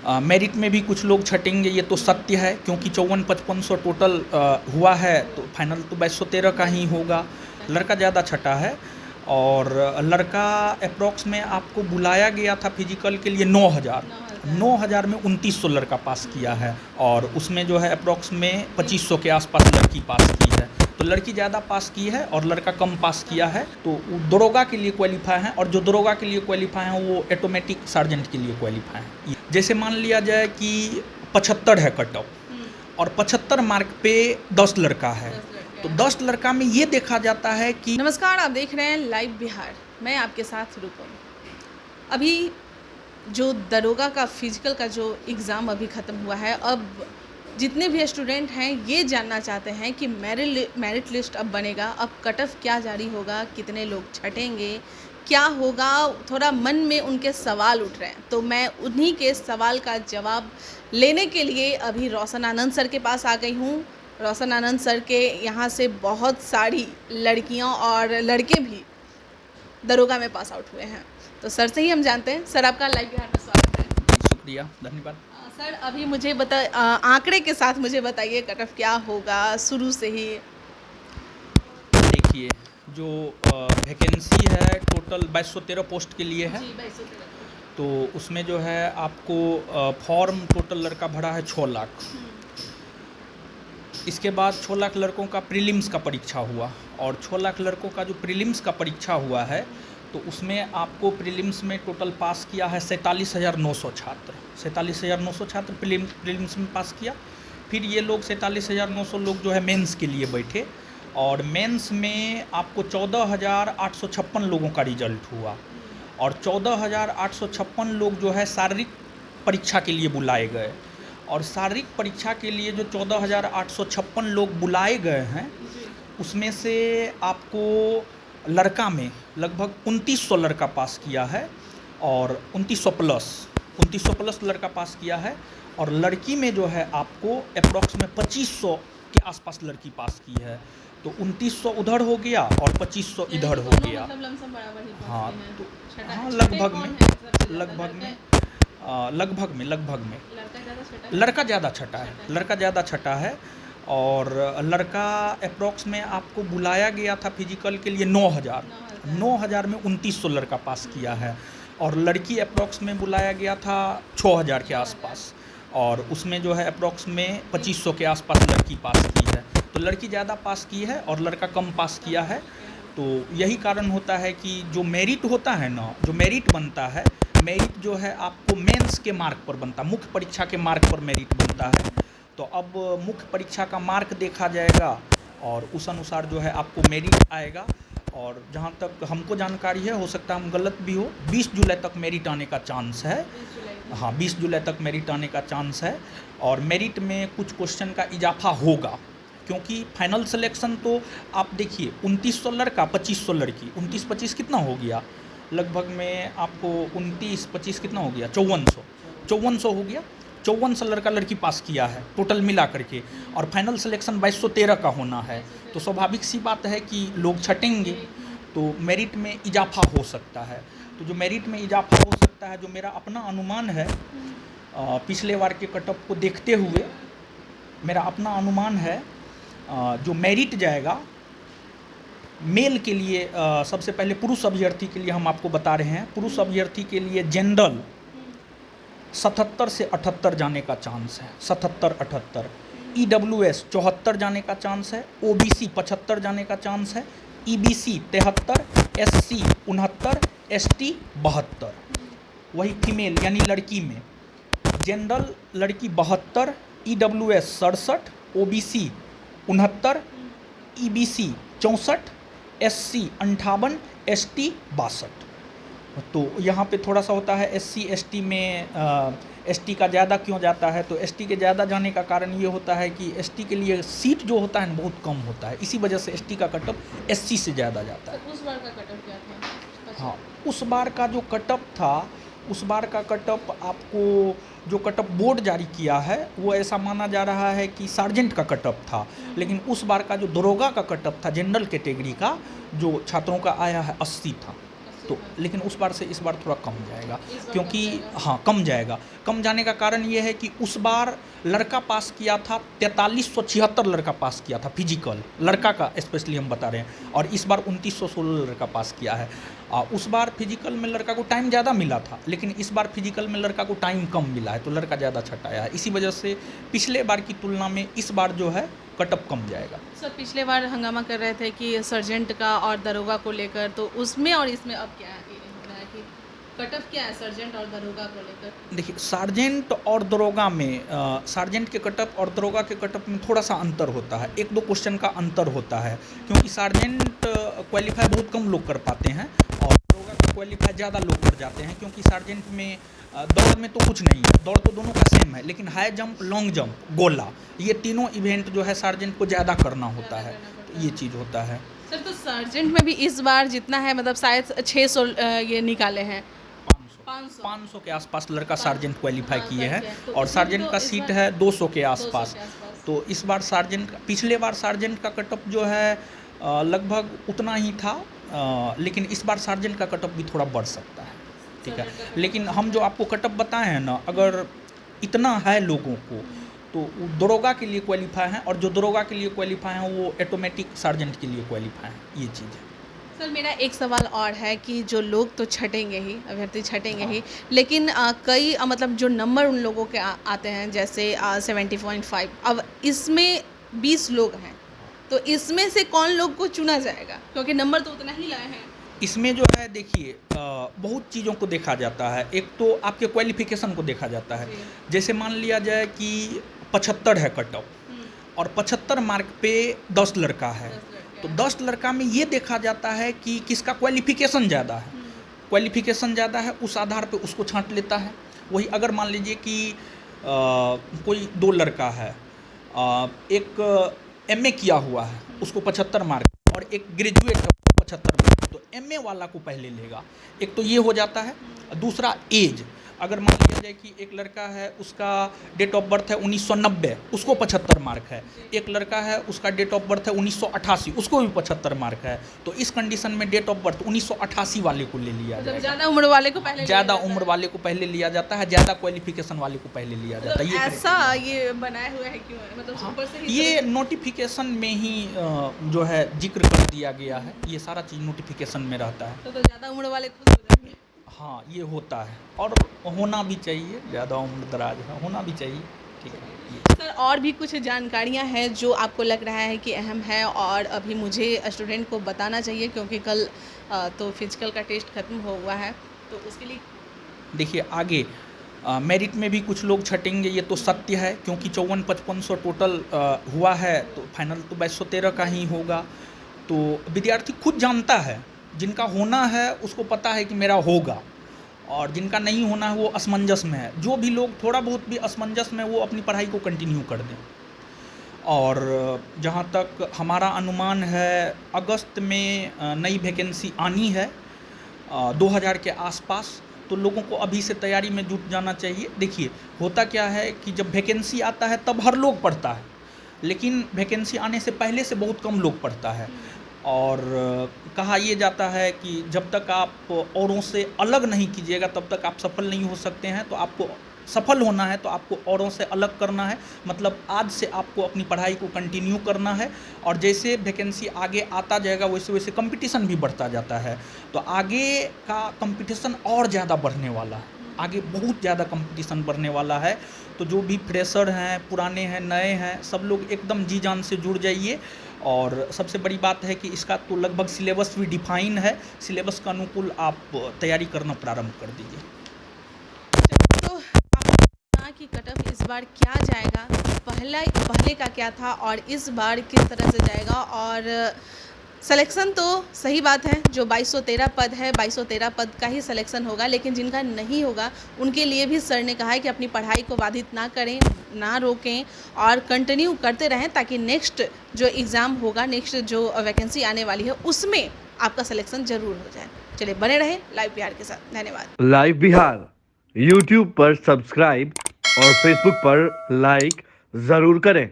Merit में भी कुछ लोग छटेंगे, ये तो सत्य है, क्योंकि 54-5500 टोटल हुआ है, तो फाइनल तो 2213 का ही होगा। लड़का ज़्यादा छटा है, और लड़का अप्रॉक्स में आपको बुलाया गया था फिजिकल के लिए 9,000 में 2900 लड़का पास किया है, और उसमें जो है अप्रॉक्स में 2500 के आसपास लड़की पास की है। तो लड़की ज़्यादा पास की है और लड़का कम पास किया है, तो वो दरोगा के लिए क्वालिफाई हैं, और जो दरोगा के लिए क्वालिफाई हैं वो ऑटोमेटिक सार्जेंट के लिए क्वालिफाई हैं। जैसे मान लिया जाए कि 75 है कट ऑफ, और 75 मार्क पे 10 लड़का है, तो 10 लड़का में ये देखा जाता है कि। नमस्कार, आप देख रहे हैं लाइव बिहार, मैं आपके साथ रूपम। अभी जो दरोगा का फिजिकल का जो एग्ज़ाम अभी ख़त्म हुआ है, अब जितने भी स्टूडेंट हैं ये जानना चाहते हैं कि मेरिट लिस्ट अब बनेगा, अब कट ऑफ क्या जारी होगा, कितने लोग छटेंगे, क्या होगा, थोड़ा मन में उनके सवाल उठ रहे हैं। तो मैं उन्हीं के सवाल का जवाब लेने के लिए अभी रोशन आनंद सर के पास आ गई हूँ। रोशन आनंद सर के यहाँ से बहुत सारी लड़कियाँ और लड़के भी दरोगा में पास आउट हुए हैं, तो सर से ही हम जानते हैं। सर, आपका लाइव बिहार में स्वागत है। शुक्रिया, धन्यवाद। सर, अभी मुझे आंकड़े के साथ मुझे बताइए कट ऑफ क्या होगा शुरू से ही। देखिए, जो वैकेंसी है टोटल 2213 पोस्ट के लिए है, 2213। तो उसमें जो है आपको फॉर्म टोटल लड़का भरा है 6 लाख। इसके बाद 6 लाख लड़कों का प्रीलिम्स का परीक्षा हुआ, और 6 लाख लड़कों का जो प्रीलिम्स का परीक्षा हुआ है, तो उसमें आपको प्रीलिम्स में टोटल पास किया है 47,900 छात्र। 47,900 छात्र प्रीलिम्स में पास किया। फिर ये लोग 47,900 लोग जो है मेंस के लिए बैठे, और मेंस में आपको 14,856 लोगों का रिजल्ट हुआ, और 14,856 लोग जो है शारीरिक परीक्षा के लिए बुलाए गए। और शारीरिक परीक्षा के लिए जो 14,856 लोग बुलाए गए हैं, उसमें से आपको लड़का में लगभग 2900 लड़का पास किया है, और 2900 प्लस लड़का पास किया है, और लड़की में जो है आपको अप्रॉक्स में 2500 के आसपास लड़की पास की है। तो 2900 उधर हो गया और 2500 इधर हो गया। हाँ, तो हाँ, लगभग में लड़का ज़्यादा छटा है, और लड़का अप्रॉक्स में आपको बुलाया गया था फिजिकल के लिए 9,000 में 2900 लड़का पास किया है, और लड़की अप्रॉक्स में बुलाया गया था 6,000 के आसपास, और उसमें जो है अप्रॉक्स में 2500 के आसपास लड़की पास की है। तो लड़की ज़्यादा पास की है और लड़का कम पास किया है। तो यही कारण होता है कि जो मेरिट होता है ना, जो मेरिट बनता है, मेरिट जो है आपको मेंस के मार्क पर बनता है, मुख्य परीक्षा के मार्क पर मेरिट बनता है। तो अब मुख्य परीक्षा का मार्क देखा जाएगा, और उस अनुसार जो है आपको मेरिट आएगा। और जहाँ तक हमको जानकारी है, हो सकता है हम गलत भी हो, 20 जुलाई तक मेरिट आने का चांस है। हाँ, 20 जुलाई तक मेरिट आने का चांस है, और मेरिट में कुछ क्वेश्चन का इजाफा होगा, क्योंकि फाइनल सिलेक्शन तो आप देखिए 2900 लड़का 2500 लड़की, 29-25 कितना हो गया, लगभग में आपको 29-25 कितना हो गया, 5400 हो गया। 5400 लड़का लड़की पास किया है टोटल मिला करके, और फाइनल सिलेक्शन 2213 का होना है। तो स्वाभाविक सी बात है कि लोग छटेंगे, तो मेरिट में इजाफा हो सकता है। तो जो मेरिट में इजाफा हो सकता है, जो मेरा अपना अनुमान है, पिछले बार के कट ऑफ को देखते हुए मेरा अपना अनुमान है, जो मेरिट जाएगा मेल के लिए, सबसे पहले पुरुष अभ्यर्थी के लिए हम आपको बता रहे हैं। पुरुष अभ्यर्थी के लिए जनरल 77 से 78 जाने का चांस है, 77-78। EWS 74 जाने का चांस है, OBC 75 जाने का चांस है, EBC 73, SC 69, ST 72। वही फीमेल यानी लड़की में जनरल लड़की 72, EWS 67, OBC 69, EBC 64, SC 58, ST 62। तो यहाँ पे थोड़ा सा होता है SC ST में, ST का ज़्यादा क्यों जाता है, तो ST के ज़्यादा जाने का कारण ये होता है कि ST के लिए सीट जो होता है ना बहुत कम होता है, इसी वजह से ST का कट ऑफ SC से ज़्यादा जाता है। तो उस बार का कट ऑफ क्या था? हाँ, उस बार का जो कट ऑफ था, उस बार का कट ऑफ आपको जो कट ऑफ बोर्ड जारी किया है, वो ऐसा माना जा रहा है कि सार्जेंट का कट ऑफ था, लेकिन उस बार का जो दरोगा का कट ऑफ था जनरल कैटेगरी का, जो छात्रों का आया है 80 था। तो लेकिन उस बार से इस बार थोड़ा कम जाएगा, क्योंकि हाँ कम जाएगा। कम जाने का कारण ये है कि उस बार लड़का पास किया था 4376 लड़का पास किया था फिजिकल, लड़का का स्पेशली हम बता रहे हैं, और इस बार 2916 लड़का पास किया है। उस बार फिजिकल में लड़का को टाइम ज़्यादा मिला था, लेकिन इस बार फिजिकल में लड़का को टाइम कम मिला है, तो लड़का ज़्यादा छटाया है। इसी वजह से पिछले बार की तुलना में इस बार जो है कटअप कम जाएगा। सर पिछले बार हंगामा कर रहे थे कि सर्जेंट का और दरोगा को लेकर, तो उसमें और इसमें अब क्या है कि कटअप क्या है सर्जेंट और दरोगा को लेकर? देखिए सार्जेंट और दरोगा में सार्जेंट के कटअप और दरोगा के कटअप में थोड़ा सा अंतर होता है, 1-2 क्वेश्चन का अंतर होता है, क्योंकि सार्जेंट क्वालिफाई बहुत कम लोग कर पाते हैं और दरोगा का क्वालिफाई ज़्यादा लोग कर जाते हैं, क्योंकि सार्जेंट में दौड़ में तो कुछ नहीं है, दौड़ तो दोनों का सेम है, लेकिन हाई जंप, लॉन्ग जंप, गोला, ये तीनों इवेंट जो है सार्जेंट को ज़्यादा करना होता है, तो ये चीज़ होता है। सर तो सार्जेंट में भी इस बार जितना है, मतलब शायद 600 ये निकाले हैं, 500 के आसपास लड़का सार्जेंट क्वालिफाई किए हैं, और सार्जेंट का सीट है 200 के आसपास। तो इस बार सार्जेंट, पिछले बार सार्जेंट का कटअप जो है लगभग उतना ही था, लेकिन इस बार सार्जेंट का कटअप भी थोड़ा बढ़ सकता है, ठीक है। लेकिन हम जो आपको कटअप बताए हैं ना, अगर इतना है लोगों को तो दरोगा के लिए क्वालिफाई हैं, और जो दरोगा के लिए क्वालिफाई हैं वो ऑटोमेटिक सार्जेंट के लिए क्वालिफाई हैं, ये चीज़ है। सर मेरा एक सवाल और है कि जो लोग तो छटेंगे ही, अभ्यर्थी छटेंगे ही, लेकिन कई मतलब जो नंबर उन लोगों के आते हैं जैसे 70.5, अब इसमें 20 लोग हैं, तो इसमें से कौन लोग को चुना जाएगा, क्योंकि नंबर तो उतना ही लाए हैं? इसमें जो है देखिए बहुत चीज़ों को देखा जाता है। एक तो आपके क्वालिफिकेशन को देखा जाता है, जैसे मान लिया जाए कि 75 है कटअप, और 75 मार्क पे 10 लड़का है, तो 10 लड़का में ये देखा जाता है कि किसका क्वालिफिकेशन ज़्यादा है। क्वालिफिकेशन ज़्यादा है उस आधार पे उसको छांट लेता है। वही अगर मान लीजिए कि कोई 2 लड़का है, एक एमए किया हुआ है उसको 75 मार्क, और एक ग्रेजुएट है 75 मार्क, तो एमए वाला को पहले लेगा। एक तो ये हो जाता है। दूसरा एज, अगर मान लिया जाए कि एक लड़का है उसका डेट ऑफ बर्थ है 1990, उसको 75 मार्क है, एक लड़का है उसका डेट ऑफ बर्थ है 1988, उसको भी 75 मार्क है, तो इस कंडीशन में डेट ऑफ बर्थ 1988 वाले को ले लिया जाएगा। ज़्यादा उम्र वाले को पहले लिया जाता है, ज़्यादा क्वालिफिकेशन वाले को पहले लिया जाता है। ये ऐसा ये बनाया हुआ है क्यों है? मतलब ऊपर से ही ये नोटिफिकेशन में ही जो है जिक्र कर दिया गया है, ये सारा चीज़ नोटिफिकेशन में रहता है। तो ज़्यादा उम्र वाले खुश हो जाएंगे। हाँ ये होता है, और होना भी चाहिए, ज़्यादा उम्र दराज है होना भी चाहिए, ठीक है। सर और भी कुछ जानकारियां हैं जो आपको लग रहा है कि अहम है और अभी मुझे स्टूडेंट को बताना चाहिए, क्योंकि कल तो फिजिकल का टेस्ट खत्म हो हुआ है, तो उसके लिए देखिए आगे मेरिट में भी कुछ लोग छटेंगे, ये तो सत्य है, क्योंकि 54-5500 टोटल हुआ है, तो फाइनल तो 2213 का ही होगा। तो विद्यार्थी खुद जानता है, जिनका होना है उसको पता है कि मेरा होगा, और जिनका नहीं होना है वो असमंजस में है। जो भी लोग थोड़ा बहुत भी असमंजस में, वो अपनी पढ़ाई को कंटिन्यू कर दें। और जहाँ तक हमारा अनुमान है अगस्त में नई वैकेंसी आनी है 2000 के आसपास, तो लोगों को अभी से तैयारी में जुट जाना चाहिए। देखिए होता क्या है कि जब वैकेंसी आता है तब हर लोग पढ़ता है, लेकिन वैकेंसी आने से पहले से बहुत कम लोग पढ़ता है, और कहा यह जाता है कि जब तक आप औरों से अलग नहीं कीजिएगा तब तक आप सफल नहीं हो सकते हैं। तो आपको सफल होना है तो आपको औरों से अलग करना है, मतलब आज से आपको अपनी पढ़ाई को कंटिन्यू करना है, और जैसे वैकेंसी आगे आता जाएगा वैसे वैसे कंपटीशन भी बढ़ता जाता है, तो आगे का कंपटीशन और ज़्यादा बढ़ने वाला है, आगे बहुत ज़्यादा कंपटीशन बढ़ने वाला है। तो जो भी फ्रेशर हैं, पुराने हैं, नए हैं, सब लोग एकदम जी जान से जुड़ जाइए। और सबसे बड़ी बात है कि इसका तो लगभग सिलेबस भी डिफाइन है, सिलेबस के अनुकूल आप तैयारी करना प्रारंभ कर दीजिए। तो आपने कहा कि कटअप इस बार क्या जाएगा, पहले का क्या था और इस बार किस तरह से जाएगा, और सिलेक्शन तो सही बात है, जो 2213 पद है 2213 पद का ही सिलेक्शन होगा, लेकिन जिनका नहीं होगा उनके लिए भी सर ने कहा है कि अपनी पढ़ाई को बाधित ना करें, ना रोकें और कंटिन्यू करते रहें, ताकि नेक्स्ट जो एग्ज़ाम होगा, नेक्स्ट जो वैकेंसी आने वाली है उसमें आपका सिलेक्शन ज़रूर हो जाए। चलिए बने रहें लाइव बिहार के साथ, धन्यवाद। लाइव बिहार यूट्यूब पर सब्सक्राइब और फेसबुक पर लाइक ज़रूर करें।